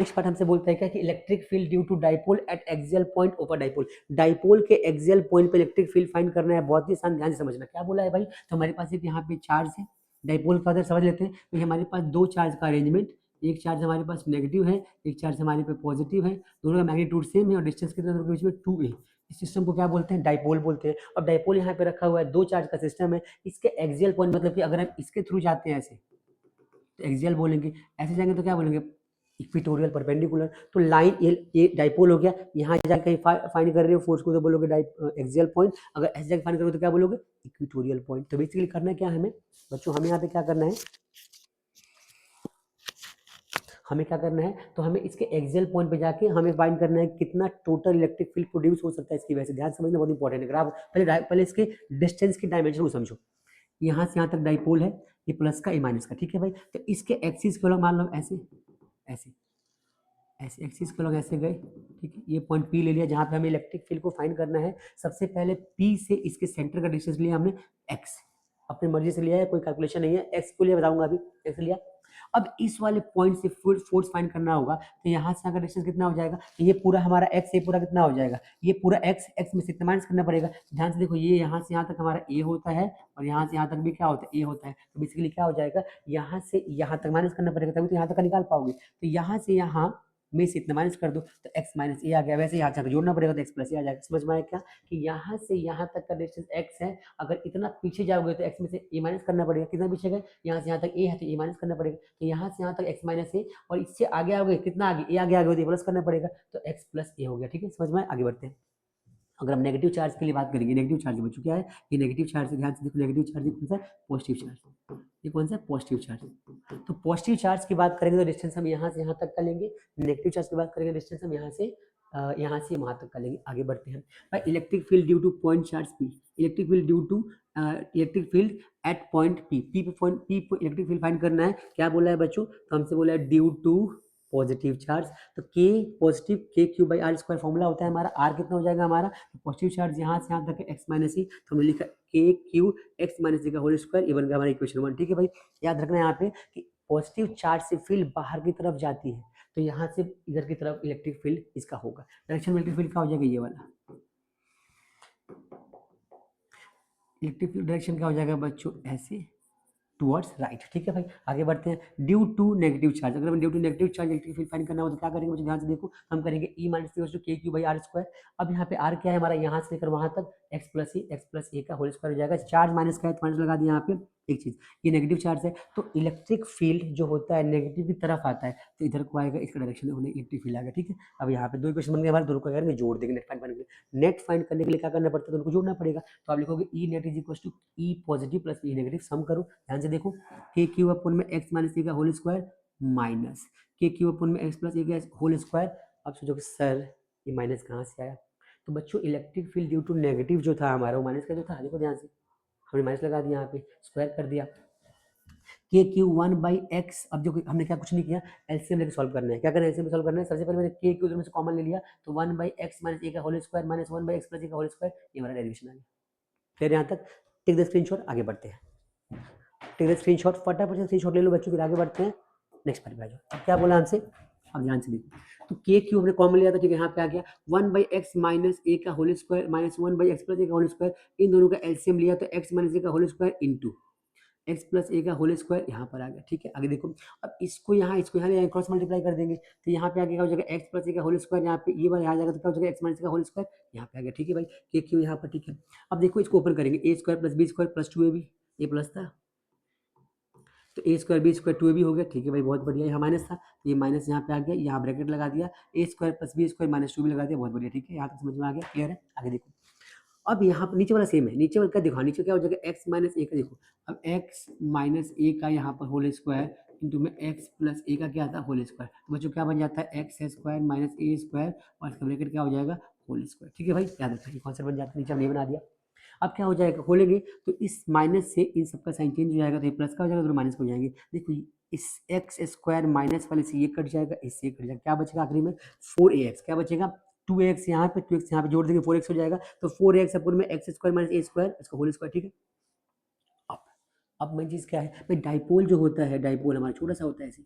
Next part हमसे बोलता है क्या कि electric field due to dipole at axial point over dipole. Dipole के एक्सियल पॉइंट पे इलेक्ट्रिक फील्ड फाइंड करना है, बहुत ही आसान, ध्यान से समझना। क्या बोला है भाई, तो हमारे पास एक यहाँ पे चार्ज है, डाइपोल का अगर समझ लेते हैं तो हमारे पास दो चार्ज का अरेंजमेंट, एक चार्ज हमारे पास नेगेटिव है, एक चार्ज हमारे पे पॉजिटिव है, दोनों का मैग्नीट्यूड सेम है और डिस्टेंस कितना दोनों के बीच में 2a। इस सिस्टम को क्या बोलते हैं, डाइपोल बोलते हैं। अब डाइपोल यहाँ पे रखा हुआ है, दो चार्ज का सिस्टम है, इसके एक्सियल पॉइंट मतलब कि अगर हम इसके थ्रू जाते हैं ऐसे तो एक्सियल बोलेंगे, ऐसे जाएंगे तो क्या बोलेंगे, इक्विटोरियल परपेंडिकुलर। तो लाइन ये डाइपोल हो गया, यहाँ जाके कहीं फाइंड कर रहे हो फोर्स को तो बोलोगे एक्सियल पॉइंट, अगर ऐसे जाके फाइंड करोगे तो क्या बोलोगे, इक्विटोरियल पॉइंट। तो बेसिकली करना क्या है हमें बच्चों, हमें यहाँ पे क्या करना है, हमें क्या करना है, तो हमें इसके एक्सियल पॉइंट पे जाके हमें फाइंड करना है कितना टोटल इलेक्ट्रिक फील्ड प्रोड्यूस हो सकता है इसकी वजह से। ध्यान समझना बहुत इंपॉर्टेंट है। अगर आप पहले इसके डिस्टेंस की डायमेंशन को समझो, यहाँ से यहाँ तक डाइपोल है, ये प्लस का ये माइनस का, ठीक है भाई। तो इसके एक्सिस को मान लो ऐसे ऐसे ऐसे एक्सिस के लोग ऐसे गए, ठीक है। ये पॉइंट पी ले लिया जहाँ पे हमें इलेक्ट्रिक फील्ड को फाइंड करना है। सबसे पहले पी से इसके सेंटर का डिस्टेंस लिया हमने एक्स, अपनी मर्जी से लिया है, कोई कैलकुलेशन नहीं है, एक्स को लिए बताऊंगा अभी, एक्स लिया। अब इस वाले पॉइंट से फोर्स फाइंड करना होगा, तो यहाँ से अगर डिस्टेंस कितना हो जाएगा, तो ये पूरा हमारा एक्स, ये पूरा कितना हो जाएगा, ये पूरा एक्स, एक्स में से कितना माइनस करना पड़ेगा। ध्यान से देखो, ये यहाँ से यहाँ तक हमारा ए होता है और यहाँ से यहाँ तक भी क्या होता है, ए होता है। तो बेसिकली क्या हो जाएगा, यहाँ से यहाँ तक माइनस करना पड़ेगा, तभी तो यहाँ तक का निकाल पाओगे। तो यहाँ से यहाँ में से इतना माइनस कर दो तो x माइनस ए आ गया। वैसे यहाँ से जोड़ना पड़ेगा तो x प्लस ए आ जाएगा। समझ में आया क्या, कि यहाँ से यहाँ तक का डिस्टेंस x है, अगर इतना पीछे जाओगे तो x में से a माइनस करना पड़ेगा। कितना पीछे गए, यहाँ से यहाँ तक a है तो a माइनस करना पड़ेगा, तो यहाँ से यहाँ तक x माइनस ए, और इससे आगे आओगे कितना आगे, a आगे आगे तो प्लस करना पड़ेगा, तो x प्लस ए हो गया। ठीक है, समझ में, आगे बढ़ते हैं। अगर हम नेगेटिव चार्ज के लिए बात करेंगे, नेगेटिव चार्ज बच्चों क्या है, ये नेगेटिव चार्ज, ध्यान से देखो, नेगेटिव चार्ज कौन सा है, पॉजिटिव चार्ज। ये कौन सा है, पॉजिटिव चार्ज। तो पॉजिटिव चार्ज की बात करेंगे तो डिस्टेंस हम यहाँ से यहाँ तक का लेंगे, नेगेटिव चार्ज की बात करेंगे डिस्टेंस हम यहाँ से वहाँ तक का लेंगे। आगे बढ़ते हैं भाई, electric field due to point charge P, electric field due to electric field at point P, P point P electric field find करना है। क्या बोला है बच्चों, तो हमसे बोला है ड्यू टू पॉजिटिव चार्ज, तो के positive K Q by R square formula होता है हमारा, आर कितना हो जाएगा हमारा, तो पॉजिटिव चार्ज यहाँ से यहाँ तक एक्स माइनस ई, तो हमने लिखा के क्यू एक्स माइनस ई का होल स्क्वायर, ये बन गया हमारा इक्वेशन 1। ठीक है भाई, याद रखना यहाँ पे कि पॉजिटिव चार्ज से फील्ड बाहर की तरफ जाती है, तो यहाँ से इधर की तरफ इलेक्ट्रिक फील्ड इसका होगा। डायरेक्शन इलेक्ट्रिक फील्ड का हो जाएगा ये वाला, इलेक्ट्रिक फील्ड डायरेक्शन क्या हो जाएगा बच्चों, ऐसे टुवर्ड्स राइट। ठीक है भाई, आगे बढ़ते हैं। ड्यू टू नेगेटिव चार्ज, अगर हमें due to negative charge electric field find करना हो तो क्या करेंगे मुझे ध्यान से देखो, हम करेंगे ई माइनस के क्यू बाई आर स्क्वायर। अब यहाँ पे आर क्या है हमारा, यहाँ से लेकर वहां तक एक्स प्लस ए का होल स्क्वायर हो जाएगा। चार्ज माइनस का है तो माइनस लगा दिया यहाँ पे। एक चीज, ये नेगेटिव चार्ज है तो इलेक्ट्रिक फील्ड जो होता है नेगेटिव की तरफ आता है, तो इधर को आएगा, इसका डायरेक्शन में इलेक्ट्रिक फील्ड आएगा। ठीक है, अब यहाँ पे दो इक्वेशन बन गए हमारे, दोनों को करेंगे जोड़ देंगे नेट फाइंड करने के लिए। नेट फाइंड करने के लिए क्या करना पड़ता है, दोनों को जोड़ना पड़ेगा। तो आप लिखोगे E net is equal to E positive plus E negative, sum करो। ध्यान से देखो, के क्यू अपन में एक्स माइनस ए का होल स्क्वायर माइनस के क्यू अपन में एक्स प्लस ए का होल स्क्वायर। अब सोचोगे सर ये माइनस कहाँ से आया, तो बच्चों electric field due to negative जो था हमारा, वो माइनस का जो था, देखो ध्यान से, हमने माइनस लगा दिया यहाँ पे, स्क्वायर कर दिया के क्यू 1/x। अब जो हमने क्या कुछ नहीं किया, एलसीएम लेके सॉल्व करना है। क्या करना है, एलसीएम सॉल्व करना है। सबसे पहले मैंने के क्यू में से कॉमन ले लिया, तो 1/x माइनस ए का whole square minus 1/x plus A का होल स्क्वायर, ये हमारा डेरिवेशन आ गया। फिर यहाँ तक टेक द स्क्रीनशॉट, आगे बढ़ते हैं। टेक द स्क्रीनशॉट, फटाफट से स्क्रीनशॉट ले लो बच्चों, फिर आगे बढ़ते हैं नेक्स्ट पार्ट पे आ जाओ। अब क्या बोला हमसे, अब ध्यान से देखो, तो के क्यू हमने कॉमन लिया था, ठीक है, यहाँ पे आ गया 1/x माइनस ए का whole square minus 1/x plus A का होल स्क्वायर। इन दोनों का एलसीएम लिया तो x माइनस ए का whole square into X plus A का होल स्क्वायर यहाँ पर आ गया। ठीक है, आगे देखो, अब इसको यहाँ क्रॉस मल्टीप्लाई कर देंगे, तो यहाँ पे आगे क्या हो जाएगा, एक्स प्लस ए का होल स्क्वायर, यहाँ पे ये वाला आ जाएगा, तो क्या हो जाएगा एक्स माइनस का होल स्क्वायर यहाँ पे आ गया। ठीक है भाई, के क्यू यहाँ पर। ठीक है, अब देखो इसको ओपन करेंगे, A square plus B square plus 2ab, ये प्लस था तो ए स्क्वायर बी स्क्वायर 2ab हो गया। ठीक है भाई, बहुत बढ़िया। यहाँ माइनस था, ये माइनस यहाँ पे आ गया, यहाँ ब्रैकेट लगा दिया, A square plus B square minus 2b लगा दिया, बहुत बढ़िया। ठीक है, यहाँ तक समझ में आ गया, क्लियर है। आगे देखो, अब यहाँ पर नीचे वाला सेम है, नीचे वाला का देखो, नीचे क्या हो जाएगा, एक्स माइनस ए का, देखो अब एक्स माइनस ए का यहाँ पर होल स्क्वायर इंटू में एक्स प्लस ए का क्या आता है, होल स्क्वायर। तो बच्चों क्या बन जाता है, एक्स स्क्वायर माइनस ए स्क्वायर और इसका ब्रैकेट क्या हो जाएगा, होल स्क्वायर। ठीक है भाई, याद रखना, ये कॉन्सेप्ट बन जाता है। नीचे हमने बना दिया। अब क्या हो जाएगा, खोलेंगे तो इस माइनस से इन सबका साइन चेंज हो जाएगा, तो ये प्लस का हो जाएगा, दोनों माइनस हो जाएंगे। देखो इस एक्स स्क्वायर माइनस वाले से ये कट जाएगा, इससे ये कट जाएगा, क्या बचेगा आखिरी में 4ax। क्या बचेगा, 2x यहाँ पे, 2x यहाँ पे जोड़ देंगे, 4x हो जाएगा, तो 4x अपूर्ण में एक्स स्क्वायर माइनस ए स्क्वायर, इसका होल स्क्वायर। ठीक है, अब मेन चीज क्या है भाई, डाइपोल जो होता है, डाइपोल हमारा छोटा सा होता है ऐसे,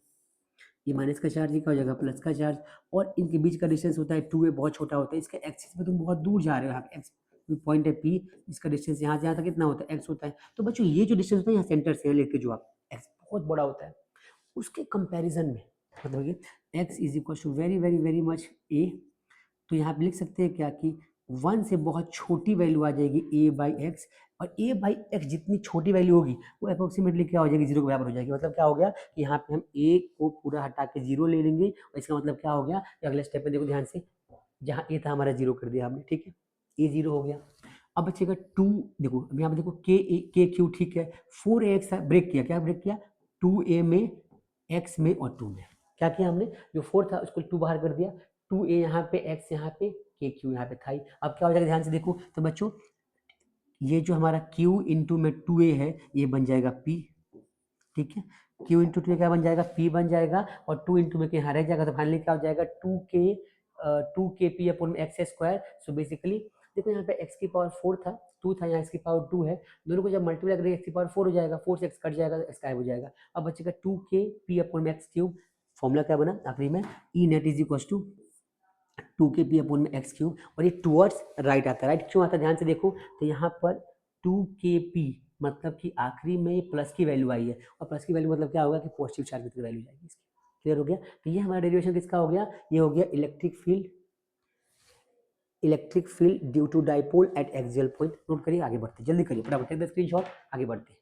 ये माइनस का चार्ज, ये क्या हो जाएगा प्लस का चार्ज, और इनके बीच का डिस्टेंस होता है 2a, बहुत छोटा होता है। इसके एक्सिस में तुम बहुत दूर जा रहे हो, यहाँ एक्स पॉइंट है P, इसका डिस्टेंस यहाँ से यहाँ तक कितना होता है x होता है। तो बच्चों ये जो डिस्टेंस होता है यहाँ सेंटर से लेके जो आप x बहुत बड़ा होता है, उसके कंपैरिजन में मतलब कि x is equal to very very very much a, तो यहाँ पे लिख सकते हैं क्या कि 1 से बहुत छोटी वैल्यू आ जाएगी a बाई एक्स, और a बाई एक्स जितनी छोटी वैल्यू होगी वो अप्रोक्सीमेटली क्या हो जाएगी, 0 के बराबर हो जाएगी। मतलब क्या हो गया कि यहाँ पे हम a को पूरा हटा के 0 ले लेंगे, और इसका मतलब क्या हो गया कि अगले स्टेप में देखो ध्यान से, जहाँ a था हमारा 0 कर दिया हमने, ठीक है, a 0 हो गया। अब बचेगा 2, देखो अब यहाँ पे देखो के क्यू, ठीक है, 4ax ब्रेक किया, क्या ब्रेक किया, 2a में, x में और 2 में, क्या किया हमने, जो 4 था उसको 2 बाहर कर दिया, 2a यहाँ पे, x यहाँ पे, के क्यू यहाँ पे था ही। अब क्या हो जाएगा ध्यान से देखो तो बच्चों, ये जो हमारा q इंटू में 2a है ये बन जाएगा p, ठीक है, q इंटू 2 क्या बन जाएगा, p बन जाएगा, और 2 इंटू में के यहाँ रह जाएगा, तो फाइनली क्या हो जाएगा 2k p upon x square. So basically देखो यहाँ पे x की पावर 4 था, 2 था, यहाँ x की पावर 2 है, दोनों को जब मल्टीप्लाई करेंगे x की पावर 4 हो जाएगा, 4 से x कट जाएगा, x गायब हो जाएगा। अब बचेगा 2k p upon X cube, formula क्या बना आखिरी में, E net is equal to 2k p upon में एक्स क्यूब, और ये टूवर्ड्स राइट आता है। राइट क्यों आता है ध्यान से देखो, तो यहाँ पर 2kp मतलब कि आखिरी में प्लस की वैल्यू आई है, और प्लस की वैल्यू मतलब क्या होगा कि पॉजिटिव चार्ज की वैल्यू जाएगी इसकी। क्लियर हो गया, तो ये हमारा डेरिवेशन किसका हो गया, ये हो गया electric field due to dipole at axial point. Note करिए, आगे बढ़ते जल्दी करिए फटाफट, टेक द स्क्रीनशॉट, आगे बढ़ते।